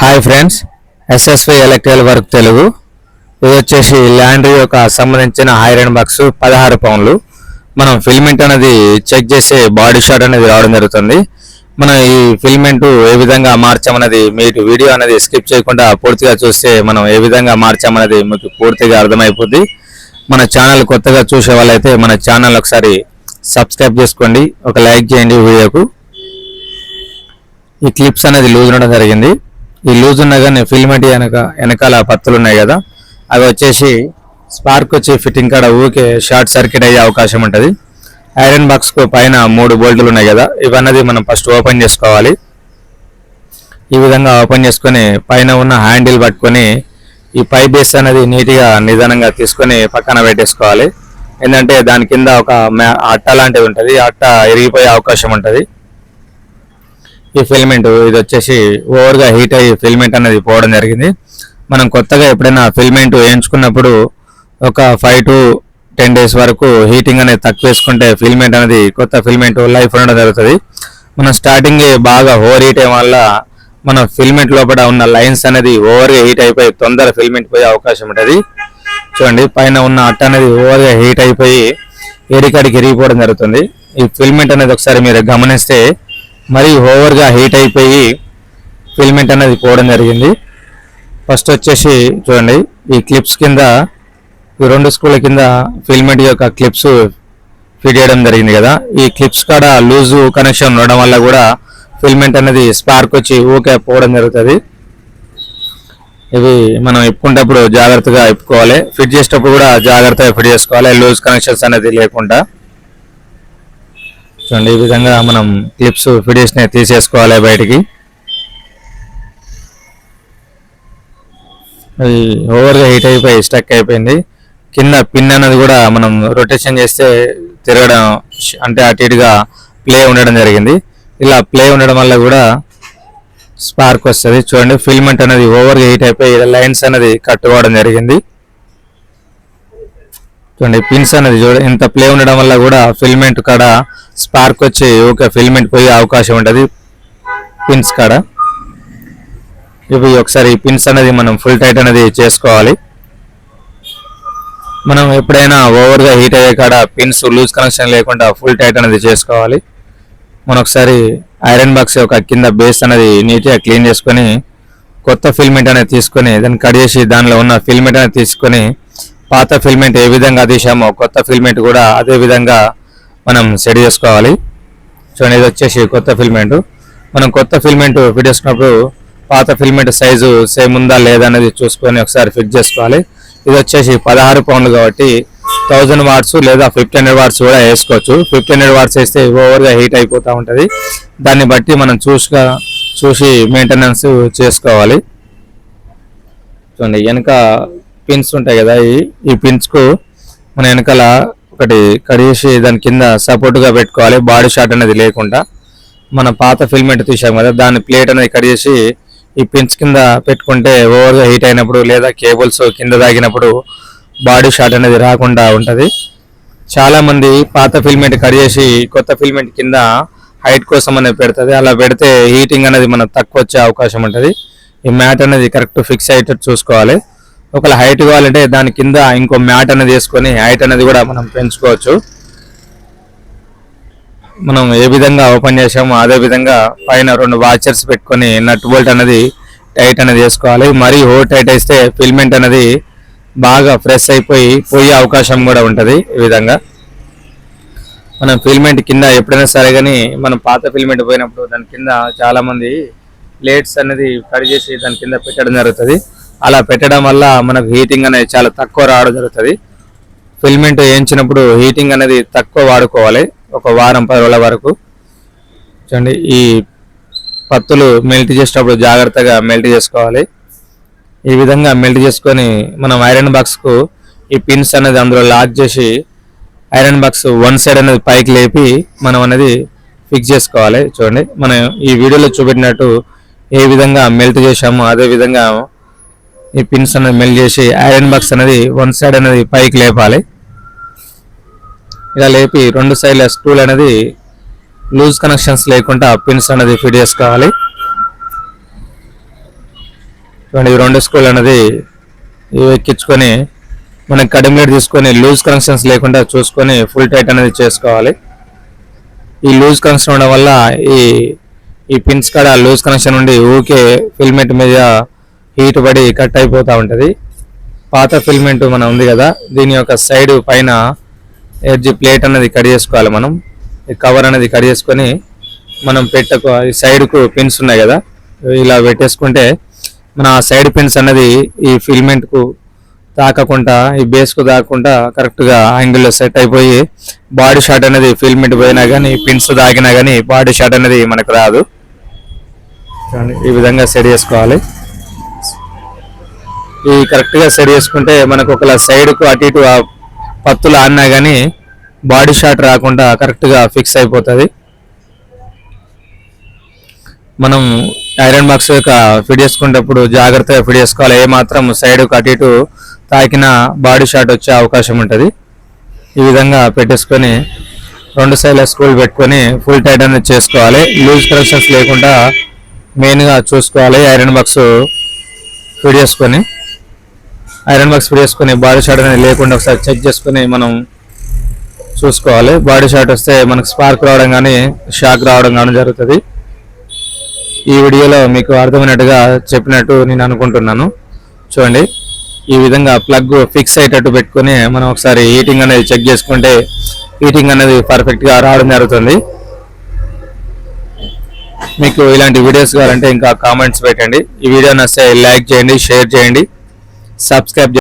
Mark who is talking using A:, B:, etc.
A: Hi friends, SSV electrical work Telugu. ఇది వచ్చేసి laundry యొక్క సంబంధించిన ఐరన్ బాక్స్ 16 పౌండ్లు. మనం ఫిల్మెంట్ అనేది చెక్ చేసే బాడీ షాట్ అనేది రావడం జరుగుతుంది. మనం ఈ ఫిల్మెంట్ ఏ విధంగా మార్చామన్నది మీరు వీడియో అనేది స్కిప్ చేయకుండా పూర్తిగా చూస్తే మనం ఏ విధంగా మార్చామన్నది మీకు పూర్తిగా అర్థమైపోద్ది. మన ఛానల్ కొత్తగా చూసే వాళ్ళైతే మన ఛానల్ ఒకసారి సబ్స్క్రైబ్ చేసుకోండి, ఒక లైక్ చేయండి వీడియోకు. ఈ క్లిప్స్ అనేది లూజ్ ఉండడం జరిగింది. ఈ లూజ్ ఉన్నా కానీ ఫిల్మెంట్ వెనకాల పత్తులు ఉన్నాయి కదా, అవి వచ్చేసి స్పార్క్ వచ్చి ఫిట్టింగ్ కాడ ఊకే షార్ట్ సర్క్యూట్ అయ్యే అవకాశం ఉంటుంది. ఐరన్ బాక్స్ కు పైన 3 బోల్టులు ఉన్నాయి కదా, ఇవన్నది మనం ఫస్ట్ ఓపెన్ చేసుకోవాలి. ఈ విధంగా ఓపెన్ చేసుకొని పైన ఉన్న హ్యాండిల్ పట్టుకొని ఈ పై బేస్ అనేది నీట్గా నిదానంగా తీసుకొని పక్కన పెట్టేసుకోవాలి. ఏంటంటే దాని కింద ఒక అట్ట లాంటిది ఉంటుంది, అట్ట ఇరిగిపోయే అవకాశం ఉంటుంది. ఈ ఫిల్మెంట్ ఇది వచ్చేసి ఓవర్గా హీట్ అయ్యి ఫిల్మెంట్ అనేది పోవడం జరిగింది. మనం కొత్తగా ఎప్పుడైనా ఫిల్మెంట్ వేయించుకున్నప్పుడు ఒక 5 to 10 days వరకు హీటింగ్ అనేది తక్కువ వేసుకుంటే ఫిల్మెంట్ అనేది కొత్త ఫిల్మెంట్ లైఫ్ ఉండడం జరుగుతుంది. మనం స్టార్టింగ్ బాగా ఓవర్ హీట్ అయ్యే వల్ల మన ఫిల్మెంట్ లోపల ఉన్న లైన్స్ అనేది ఓవర్గా హీట్ అయిపోయి తొందర ఫిల్మెంట్ పోయే అవకాశం ఉంటుంది. చూడండి, పైన ఉన్న అట్ట అనేది ఓవర్గా హీట్ అయిపోయి ఏడికాడికి ఇరిగిపోవడం జరుగుతుంది. ఈ ఫిల్మెంట్ అనేది ఒకసారి మీరు గమనిస్తే మరీ ఓవర్గా హీట్ అయిపోయి ఫిల్మెంట్ అనేది పోవడం జరిగింది. ఫస్ట్ వచ్చేసి చూడండి, ఈ క్లిప్స్ కింద ఈ 2 స్క్రూల కింద ఫిల్మెంట్ యొక్క క్లిప్స్ ఫిట్ చేయడం జరిగింది కదా, ఈ క్లిప్స్ కాడ లూజు కనెక్షన్ ఉండడం వల్ల కూడా ఫిల్మెంట్ అనేది స్పార్క్ వచ్చి ఊకే పోవడం జరుగుతుంది. ఇవి మనం ఇప్పుకునేటప్పుడు జాగ్రత్తగా ఇప్పుకోవాలి, ఫిట్ చేసేటప్పుడు కూడా జాగ్రత్తగా ఫిట్ చేసుకోవాలి, లూజ్ కనెక్షన్స్ అనేది లేకుండా. చూడండి, ఈ విధంగా మనం క్లిప్స్ ఫిట్ చేసి తీసేసుకోవాలి బయటికి. అది ఓవర్గా హీట్ అయిపోయి స్టక్ అయిపోయింది. కింద పిన్ అనేది కూడా మనం రొటేషన్ చేస్తే తిరగడం, అంటే అటు ఇటుగా ప్లే ఉండడం జరిగింది. ఇలా ప్లే ఉండడం వల్ల కూడా స్పార్క్ వస్తుంది. చూడండి, ఫిల్మెంట్ అనేది ఓవర్గా హీట్ అయిపోయి లైన్స్ అనేది కట్టుకోవడం జరిగింది. చూడండి, పిన్స్ అనేది ఇంత ప్లే ఉండడం వల్ల కూడా ఫిల్మెంట్ కాడ స్పార్క్ వచ్చి ఓకే ఫిల్మెంట్ పోయే అవకాశం ఉంటుంది పిన్స్ కాడ. ఇవి ఒకసారి పిన్స్ అనేది మనం ఫుల్ టైట్ అనేది చేసుకోవాలి. మనం ఎప్పుడైనా ఓవర్గా హీట్ అయ్యే కాడ పిన్స్ లూజ్ కనెక్షన్ లేకుండా ఫుల్ టైట్ అనేది చేసుకోవాలి. మనం ఒకసారి ఐరన్ బాక్స్ యొక్క కింద బేస్ అనేది నీట్గా క్లీన్ చేసుకొని కొత్త ఫిల్మెంట్ అనేది తీసుకొని దాన్ని కట్ చేసి దానిలో ఉన్న ఫిల్మెంట్ అనేది తీసుకొని పాత ఫిల్మెంట్ ఏ విధంగా తీసామో కొత్త ఫిల్మెంట్ కూడా అదే విధంగా మనం సెట్ చేసుకోవాలి. చూడండి, ఇది వచ్చేసి కొత్త ఫిల్మెంట్. మనం కొత్త ఫిల్మెంట్ ఫిట్ చేసుకున్నప్పుడు పాత ఫిల్మెంట్ సైజు సేమ్ ఉందా లేదా అనేది చూసుకొని ఒకసారి ఫిట్ చేసుకోవాలి. ఇది వచ్చేసి 16 పౌండ్లు కాబట్టి 1000 వాట్స్ లేదా 1500 వాట్స్ కూడా వేసుకోవచ్చు. 1500 వాట్స్ వేస్తే ఓవర్గా హీట్ అయిపోతూ ఉంటుంది. దాన్ని బట్టి మనం చూసి మెయింటెనెన్స్ చేసుకోవాలి. చూడండి, వెనక పిన్స్ ఉంటాయి కదా, ఈ పిన్స్కు మన వెనకాల ఒకటి కడిగేసి దాని కింద సపోర్ట్గా పెట్టుకోవాలి, బాడీ షాట్ అనేది లేకుండా. మన పాత ఫిల్మెంట్ తీసాం కదా, దాని ప్లేట్ అనేది కడిగేసి ఈ పిన్స్ కింద పెట్టుకుంటే ఓవర్గా హీట్ అయినప్పుడు లేదా కేబుల్స్ కింద తాగినప్పుడు బాడీ షాట్ అనేది రాకుండా ఉంటుంది. చాలామంది పాత ఫిల్మెంట్ కడిగేసి కొత్త ఫిల్మెంట్ కింద హైట్ కోసం అనేది పెడుతుంది. అలా పెడితే హీటింగ్ అనేది మనకు తక్కువ వచ్చే అవకాశం ఉంటుంది. ఈ మ్యాట్ అనేది కరెక్ట్ ఫిక్స్ అయ్యేటట్టు చూసుకోవాలి. ఒకవేళ హైట్ కావాలంటే దాని కింద ఇంకో మ్యాట్ అనేది వేసుకొని హైట్ అనేది కూడా మనం పెంచుకోవచ్చు. మనం ఏ విధంగా ఓపెన్ చేసామో అదే విధంగా పైన 2 వాచర్స్ పెట్టుకొని నట్ బోల్ట్ అనేది టైట్ అనేది వేసుకోవాలి. మరీ ఓవర్ టైట్ వేస్తే ఫిల్మెంట్ అనేది బాగా ఫ్రెష్ అయిపోయి పోయే అవకాశం కూడా ఉంటుంది. ఈ విధంగా మనం ఫిల్మెంట్ కింద ఎప్పుడైనా సరే కానీ మనం పాత ఫిల్మెంట్ పోయినప్పుడు దాని కింద చాలామంది ప్లేట్స్ అనేది కట్ చేసి దాని కింద పెట్టడం జరుగుతుంది. అలా పెట్టడం వల్ల మనకు హీటింగ్ అనేది చాలా తక్కువ రావడం జరుగుతుంది. ఫిల్మెంట్ వేయించినప్పుడు హీటింగ్ అనేది తక్కువ వాడుకోవాలి, ఒక వారం 10 రోజుల వరకు. చూడండి, ఈ పత్తులు మెల్ట్ చేసేటప్పుడు జాగ్రత్తగా మెల్ట్ చేసుకోవాలి. ఈ విధంగా మెల్ట్ చేసుకొని మనం ఐరన్ బాక్స్కు ఈ పిన్స్ అనేది అందులో లాక్ చేసి ఐరన్ బాక్స్ 1 సైడ్ అనేది పైకి లేపి మనం అనేది ఫిక్స్ చేసుకోవాలి. చూడండి, మనం ఈ వీడియోలో చూపెట్టినట్టు ఏ విధంగా మెల్ట్ చేసామో అదే విధంగా ఈ పిన్స్ అనేది మెల్ట్ చేసి ఐరన్ బాక్స్ అనేది 1 సైడ్ అనేది పైకి లేపాలి. ఇలా లేపి 2 సైడ్ల స్క్రూలు అనేది లూజ్ కనెక్షన్స్ లేకుండా పిన్స్ అనేది ఫిట్ చేసుకోవాలి. చూడండి ఈ 2 స్క్రూలు అనేది ఇవి ఎక్కించుకొని మనం కటింగ్ ప్లేట్ తీసుకొని లూజ్ కనెక్షన్స్ లేకుండా చూసుకొని ఫుల్ టైట్ అనేది చేసుకోవాలి. ఈ లూజ్ కనెక్షన్ ఉండడం వల్ల ఈ పిన్స్ కాడ లూజ్ కనెక్షన్ ఉండి ఊకే ఫిల్మెంట్ మీద హీట్ పడి కట్ అయిపోతూ ఉంటుంది. పాత ఫిల్మెంట్ మనం ఉంది కదా, దీని యొక్క సైడ్ పైన ఎడ్జ్ ప్లేట్ అనేది కట్ చేసుకోవాలి. మనం ఈ కవర్ అనేది కట్ చేసుకొని మనం ఈ సైడ్కు పిన్స్ ఉన్నాయి కదా, ఇలా పెట్టేసుకుంటే మన సైడ్ పిన్స్ అనేది ఈ ఫిల్మెంట్కు తాకకుండా, ఈ బేస్కు తాకకుండా కరెక్ట్గా యాంగిల్లో సెట్ అయిపోయి బాడీ షాట్ అనేది ఫిల్మెంట్ పోయినా కానీ పిన్స్ తాకినా కానీ బాడీ షాట్ అనేది మనకు రాదు. ఈ విధంగా సెట్ చేసుకోవాలి. ఈ కరెక్ట్గా సెట్ చేసుకుంటే మనకు ఒకలా సైడ్కు అటు ఇటు పత్తులు ఆడినా కానీ బాడీ షాట్ రాకుండా కరెక్ట్గా ఫిక్స్ అయిపోతుంది. మనం ఐరన్ బాక్స్ యొక్క ఫిట్ చేసుకునేటప్పుడు జాగ్రత్తగా ఫిట్ చేసుకోవాలి. ఏ మాత్రం సైడ్కు అటు ఇటు తాకిన బాడీ షాట్ వచ్చే అవకాశం ఉంటుంది. ఈ విధంగా పెట్టేసుకొని 2 సైడ్ల స్క్రూలు పెట్టుకొని ఫుల్ టైట్ అనేది చేసుకోవాలి. లూజ్ కనెక్షన్స్ లేకుండా మెయిన్గా చూసుకోవాలి. ఐరన్ బాక్స్ ఫిట్ చేసుకొని బాడీ షాట్ అనేది లేకుండా ఒకసారి చెక్ చేసుకొని మనం చూసుకోవాలి. బాడీ షాట్ వస్తే మనకు స్పార్క్ రావడం కానీ షాక్ రావడం కానీ జరుగుతుంది. ఈ వీడియోలో మీకు అర్థమైనట్టుగా చెప్పినట్టు నేను అనుకుంటున్నాను. చూడండి, ఈ విధంగా ప్లగ్ ఫిక్స్ అయ్యేటట్టు పెట్టుకొని మనం ఒకసారి హీటింగ్ అనేది చెక్ చేసుకుంటే హీటింగ్ అనేది పర్ఫెక్ట్గా రావడం జరుగుతుంది. మీకు ఇలాంటి వీడియోస్ కావాలంటే ఇంకా కామెంట్స్ పెట్టండి. ఈ వీడియో నచ్చితే లైక్ చేయండి, షేర్ చేయండి, సబ్స్క్రైబ్